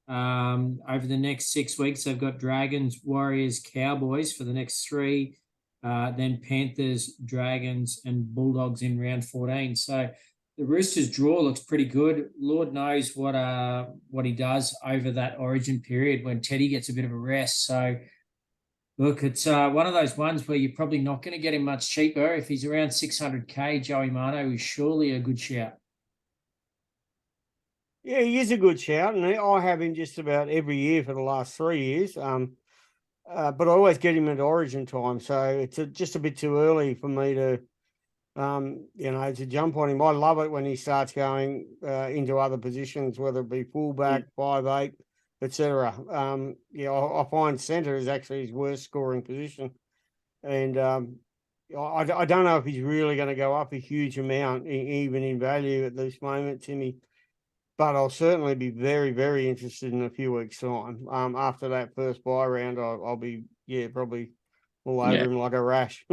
Over the next 6 weeks, they've got Dragons, Warriors, Cowboys for the next 3. Then Panthers, Dragons, and Bulldogs in round 14. So the Roosters' draw looks pretty good. Lord knows what he does over that Origin period when Teddy gets a bit of a rest. So look, it's one of those ones where you're probably not going to get him much cheaper. If he's around 600K, Joey Mano is surely a good shout. Yeah, he is a good shout, and I have him just about every year for the last 3 years. But I always get him at Origin time, so it's just a bit too early for me to, to jump on him. I love it when he starts going into other positions, whether it be fullback, 5'8", etc. I find centre is actually his worst scoring position, and I don't know if he's really going to go up a huge amount, even in value at this moment, Timmy. But I'll certainly be very, very interested in a few weeks' time. After that first bye round, I'll be, probably all over him like a rash.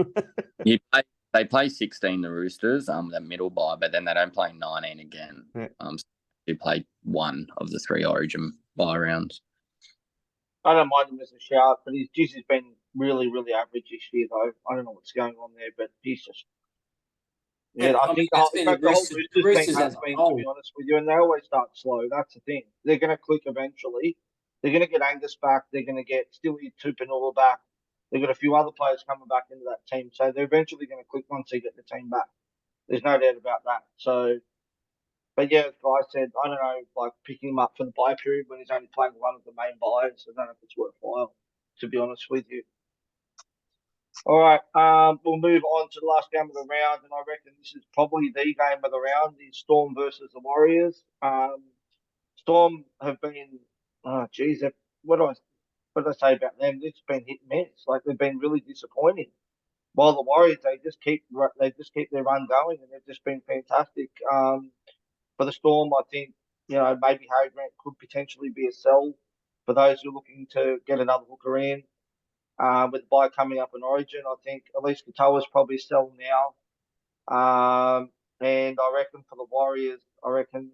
They play 16, the Roosters, that middle bye, but then they don't play 19 again. Yeah. So they play 1 of the 3 Origin bye rounds. I don't mind him as a shout, but his juice has been really, really average this year, though. I don't know what's going on there, but he's just. Yeah, I think the whole Roosters team has been, to be honest with you, and they always start slow. That's the thing. They're going to click eventually. They're going to get Angus back. They're going to get Stewie Tupanula back. They've got a few other players coming back into that team. So they're eventually going to click once they get the team back. There's no doubt about that. So, but yeah, as I said, I don't know, like picking him up for the bye period when he's only playing one of the main buys. I don't know if it's worthwhile, to be honest with you. All right, we'll move on to the last game of the round, and I reckon this is probably the game of the round: the Storm versus the Warriors. Storm have been, what do I say about them? It's been hit and miss. Like they've been really disappointing. While the Warriors, they just keep their run going, and they've just been fantastic. For the Storm, I think maybe Harry Grant could potentially be a sell for those who are looking to get another hooker in. With the bye coming up in Origin, I think Elise Katoa's probably sell now. And I reckon for the Warriors, I reckon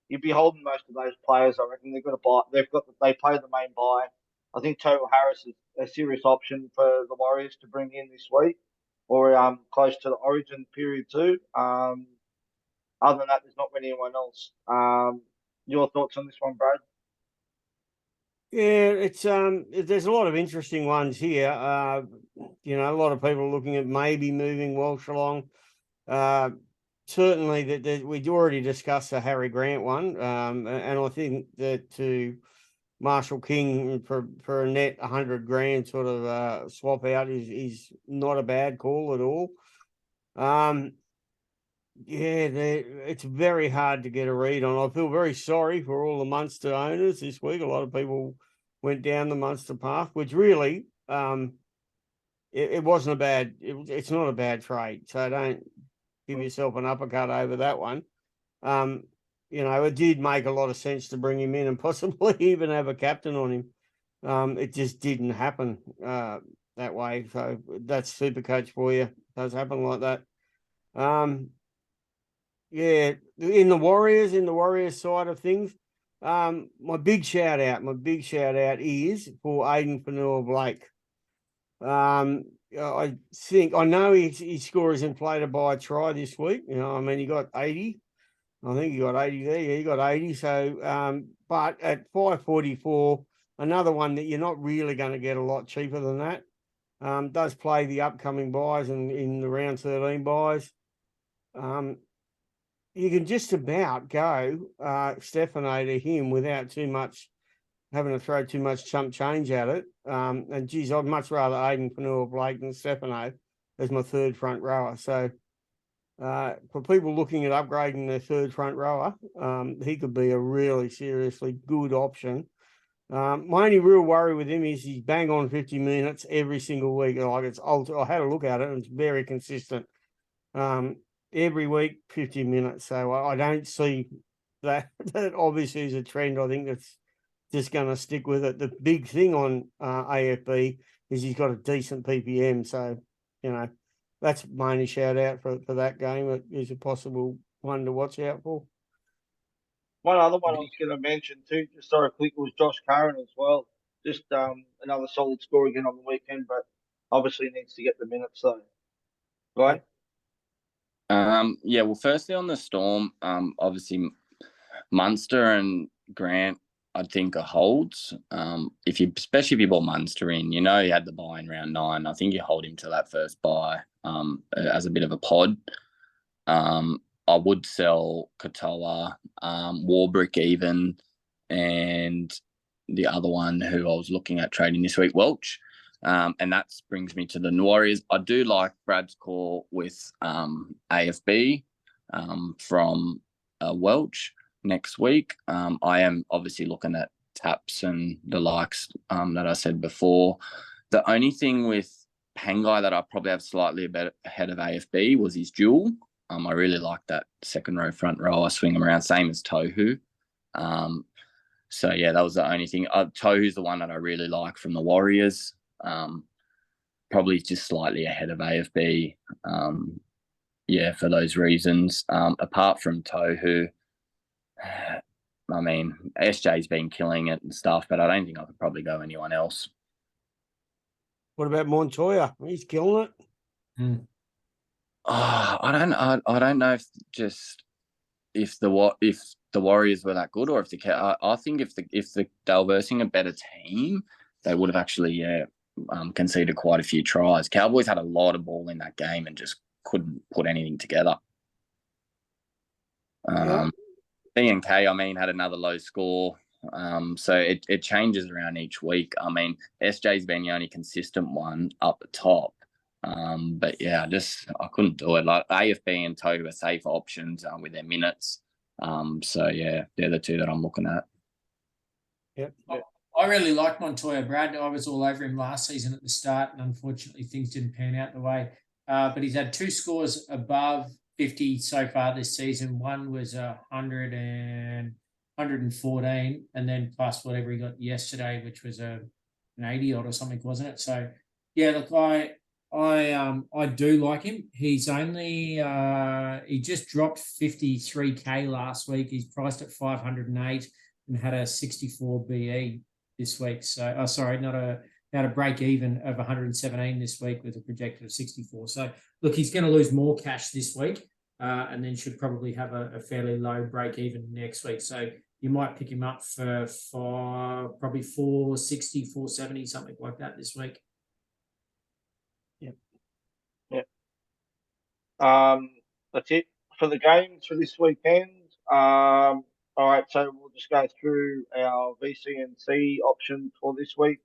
you'd be holding most of those players. I reckon they've got a buy. They play the main buy. I think Total Harris is a serious option for the Warriors to bring in this week, or close to the Origin period too. Other than that, there's not really anyone else. Your thoughts on this one, Brad? Yeah, it's there's a lot of interesting ones here. A lot of people looking at maybe moving Walsh along. Certainly that we'd already discussed the Harry Grant one. And I think that to Marshall King for a net 100 grand sort of swap out is not a bad call at all. It's very hard to get a read on. I feel very sorry for all the Munster owners this week. A lot of people went down the Munster path, which really, it wasn't a bad. It's not a bad trade, so don't give yourself an uppercut over that one. It did make a lot of sense to bring him in and possibly even have a captain on him. It just didn't happen that way. So that's Supercoach for you. It does happen like that. Yeah, in the Warriors side of things, my big shout out is for Aiden Fanua-Blake. I know his score is inflated by a try this week. He got 80. I think he got 80 there. Yeah, he got 80. So, but at 544, another one that you're not really going to get a lot cheaper than that. Does play the upcoming buys and in the round 13 buys. You can just about go Stefano to him without having to throw too much chump change at it. And geez, I'd much rather Aiden Fanua-Blake than Stefano as my third front rower. So for people looking at upgrading their third front rower, he could be a really seriously good option. My only real worry with him is he's bang on 50 minutes every single week. Like I had a look at it and it's very consistent. Every week, 50 minutes. So I don't see that obviously is a trend. I think that's just going to stick with it. The big thing on AFB is he's got a decent PPM. So, that's my only shout out for that game. It is a possible one to watch out for. One other one I was going to mention too, just so quick, was Josh Curran as well. Just another solid score again on the weekend, but obviously needs to get the minutes though. Right? Yeah, well, firstly on the Storm, obviously Munster and Grant, I think are holds. Especially if you bought Munster in, you know, he had the buy in round 9. I think you hold him to that first buy, as a bit of a pod. I would sell Katoa, Warbrick even, and the other one who I was looking at trading this week, Welch. And that brings me to the Warriors. I do like Brad's call with AFB from Welch next week. I am obviously looking at Taps and the likes that I said before. The only thing with Pangai that I probably have slightly ahead of AFB was his duel. I really like that second row, front row. I swing him around, same as Tohu. So, yeah, that was the only thing. Tohu's the one that I really like from the Warriors. Probably just slightly ahead of AFB. Yeah, for those reasons. Apart from Tohu, I mean, SJ's been killing it and stuff, but I don't think I could probably go anyone else. What about Montoya? He's killing it. Oh, I don't know if the Warriors were that good, or if I think if they were versing a better team, they would have actually conceded quite a few tries. Cowboys had a lot of ball in that game and just couldn't put anything together. B&K, I mean, had another low score. So it changes around each week. I mean, SJ's been the only consistent one up the top. But yeah, I couldn't do it. Like AFB and Tohu are safe options with their minutes. So yeah, they're the two that I'm looking at. Yep. I really like Montoya, Brad. I was all over him last season at the start, and unfortunately things didn't pan out the way. But he's had 2 scores above 50 so far this season. One was 114, and then plus whatever he got yesterday, which was an 80 odd or something, wasn't it? So yeah, look, I do like him. He's only he just dropped 53k last week. He's priced at 508 and had a 64 BE this week. So had a break even of 117 this week with a projected of 64. So look, he's going to lose more cash this week, and then should probably have a fairly low break even next week. So you might pick him up for probably 460, 470, something like that this week. That's it for the games for this weekend. All right, so we'll just go through our VC and C options for this week.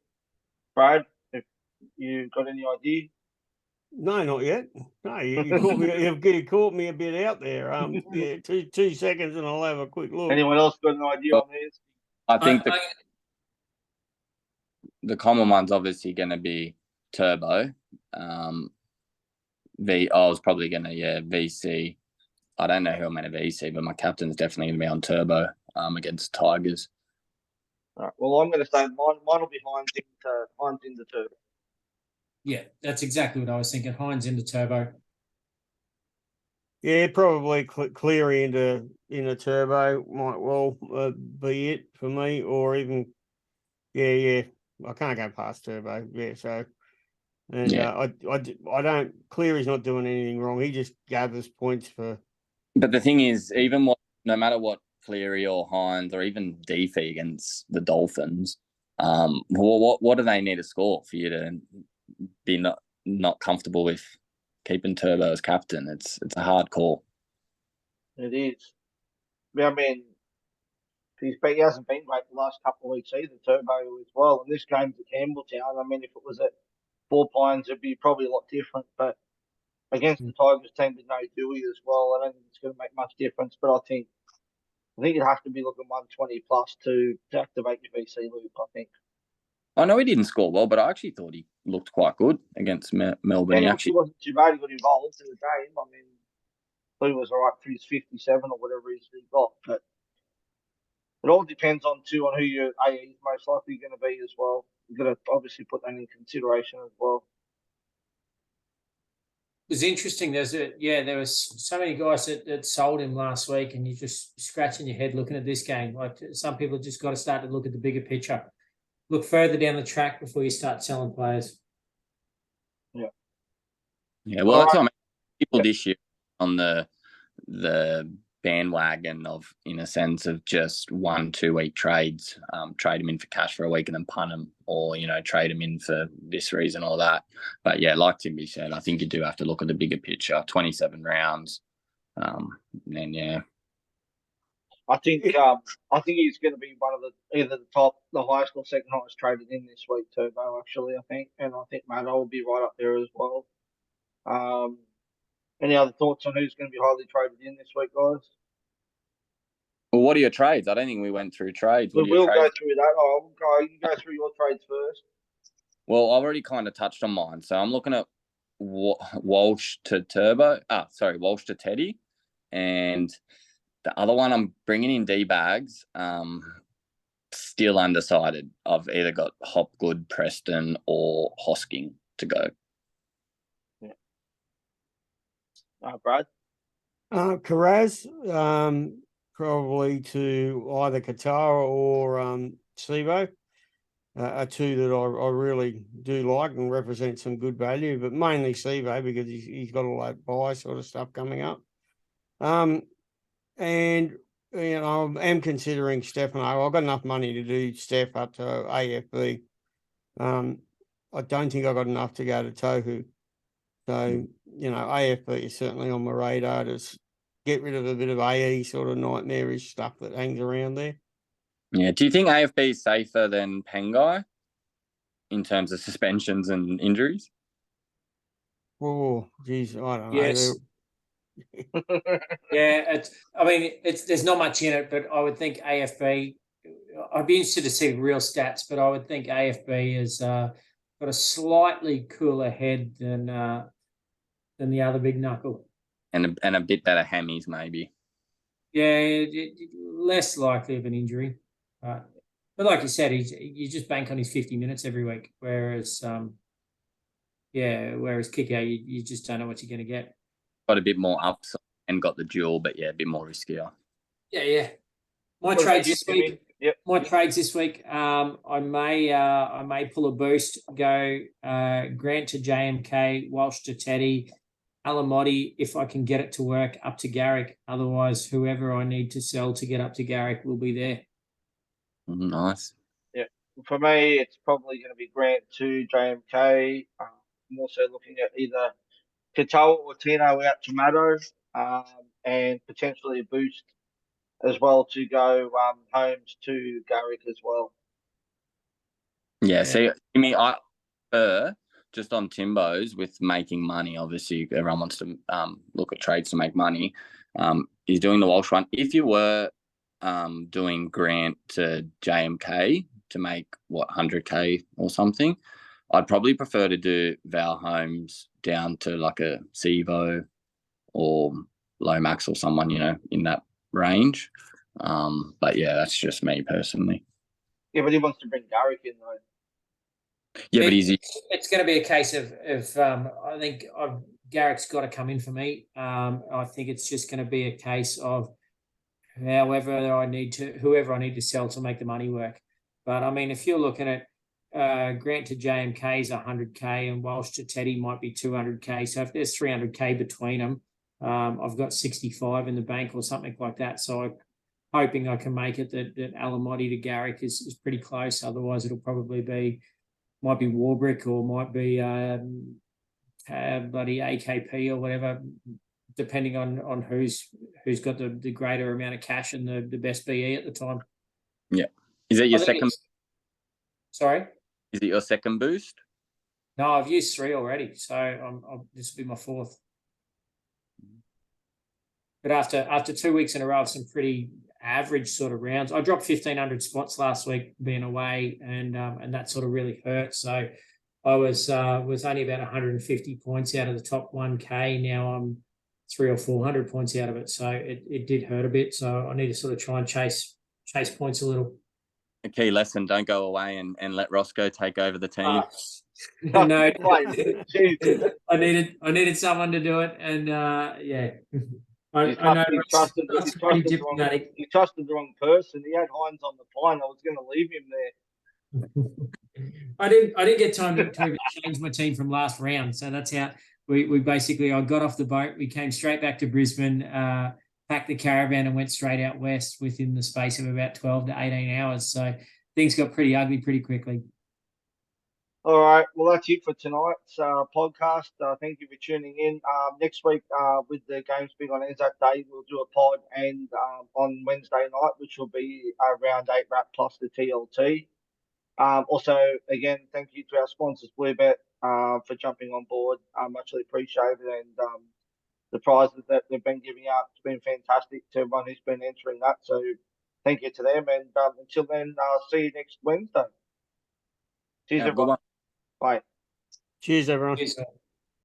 Brad, if you got any idea? No, not yet. No, you caught me. You caught me a bit out there. Yeah, 2 seconds, and I'll have a quick look. Anyone else got an idea on these? I think the common one's obviously going to be Turbo. I was probably going to VC. I don't know who I'm going to VC, but my captain's definitely going to be on Turbo against Tigers. All right, well, I'm going to say mine will be Hines into Turbo. Yeah, that's exactly what I was thinking. Hines into Turbo. Yeah, probably Cleary into Turbo might well be it for me, or even I can't go past Turbo. Yeah, so and Yeah. I don't. Cleary's not doing anything wrong. He just gathers points for. But the thing is, no matter what Cleary or Hines or even Deefy against the Dolphins, what do they need to score for you to be not comfortable with keeping Turbo as captain? It's a hard call. It is. I mean, he hasn't been great the last couple of weeks either, Turbo as well. And this game's at Campbelltown. I mean, if it was at Four Pines, it'd be probably a lot different. But against the Tigers team with no Dewey as well, I don't think it's going to make much difference. But I think you'd have to be looking 120 plus to activate your VC loop, I think. I know he didn't score well, but I actually thought he looked quite good against Melbourne. He actually wasn't too bad. He got involved in the game. I mean, he was all right for his 57 or whatever he got. But it all depends on who your AE is most likely going to be as well. You've got to obviously put that in consideration as well. was interesting. There was so many guys that sold him last week, and you're just scratching your head looking at this game. Like some people just got to start to look at the bigger picture, look further down the track before you start selling players. Yeah. Yeah, well, that's what I mean. People this year on the bandwagon of, in a sense, of just 1-2 week trades, trade them in for cash for a week and then punt them, or, you know, trade them in for this reason or that. But yeah, like Timby said, I think you do have to look at the bigger picture. 27 rounds, and yeah. I think he's going to be one of either the highest or second highest traded in this week, Turbo. Actually, I think, and I think Matt will be right up there as well. Any other thoughts on who's going to be highly traded in this week, guys? Well, what are your trades? I don't think we went through trades. We'll go through that. You go through your trades first. Well, I've already kind of touched on mine. So I'm looking at Walsh to Turbo. Walsh to Teddy. And the other one, I'm bringing in D-Bags. Still undecided. I've either got Hopgood, Preston, or Hosking to go. Yeah. Brad? Carraz, probably to either Katara or Sivo. Are two that I really do like and represent some good value, but mainly Sivo because he's got all that buy sort of stuff coming up. And you know, I am considering Stefano. I've got enough money to do Steph up to AFB. I don't think I've got enough to go to Tohu. So, you know, AFB is certainly on my radar to get rid of a bit of AE sort of nightmarish stuff that hangs around there. Yeah. Do you think AFB is safer than Pengai in terms of suspensions and injuries? Oh, geez, I don't Yes. know. Yeah, there's not much in it, but I would think AFB. I'd be interested to see real stats, but I would think AFB has got a slightly cooler head than the other big knuckle, and a bit better hammies maybe. Yeah, less likely of an injury, but like you said, you just bank on his 50 minutes every week, whereas Kicker, you just don't know what you're going to get. Got a bit more upside and got the duel, but yeah, a bit more riskier. Yeah. My trades this week. Yep. My trades this week. I may pull a boost. Go Grant to JMK, Walsh to Teddy, Alamotti if I can get it to work up to Garrick. Otherwise, whoever I need to sell to get up to Garrick will be there. Nice. Yeah. For me, it's probably going to be Grant to JMK. I'm also looking at either Katoa or Tino out to Maddo, and potentially a boost as well to go Holmes to Garrick as well. Yeah. See, I just on Timbo's with making money. Obviously, everyone wants to look at trades to make money. He's doing the Walsh one. If you were doing Grant to JMK to make 100K or something, I'd probably prefer to do Val Holmes down to like a Sivo or Lomax or someone, you know, in that range. But yeah, that's just me personally. Yeah, but he wants to bring Garrick in though. Yeah, but it's going to be a case of I think Garrick's got to come in for me. I think it's just going to be a case of whoever I need to sell to make the money work. But I mean, if you're looking at Grant to JMK is 100K and Walsh to Teddy might be 200K. So if there's 300K between them, I've got 65 in the bank or something like that. So I'm hoping I can make it that Alamotti to Garrick is pretty close. Otherwise, it'll probably might be Warbrick or might be bloody AKP or whatever, depending on who's got the greater amount of cash and the best BE at the time. Yeah. Is it your second? Sorry? Is it your second boost? No, I've used 3 already, so this will be my 4th. But after 2 weeks in a row of some pretty average sort of rounds, I dropped 1,500 spots last week being away, and that sort of really hurt. So I was only about 150 points out of the top 1K. Now I'm 300 or 400 points out of it. So it did hurt a bit. So I need to sort of try and chase points a little. A key lesson: don't go away and let Roscoe take over the team. No, Mate, Jesus. I needed someone to do it, and yeah, I know You trusted, Russ is pretty diplomatic. you trusted the wrong person. He had Hines on the plane. I was going to leave him there. I didn't get time to even change my team from last round, so that's how we basically. I got off the boat. We came straight back to Brisbane, packed the caravan, and went straight out west within the space of about 12 to 18 hours. So things got pretty ugly pretty quickly. All right. Well, that's it for tonight's podcast. Thank you for tuning in. Next week, with the games being on Anzac Day, we'll do a pod, and on Wednesday night, which will be round 8 wrap plus the TLT. Also, again, thank you to our sponsors, Bluebet, for jumping on board. Muchly appreciated, and the prizes that they've been giving out has been fantastic to everyone who's been entering that. So, thank you to them, and until then, see you next Wednesday. Cheers, Have a good everyone. one. Bye. Cheers, everyone. Cheers.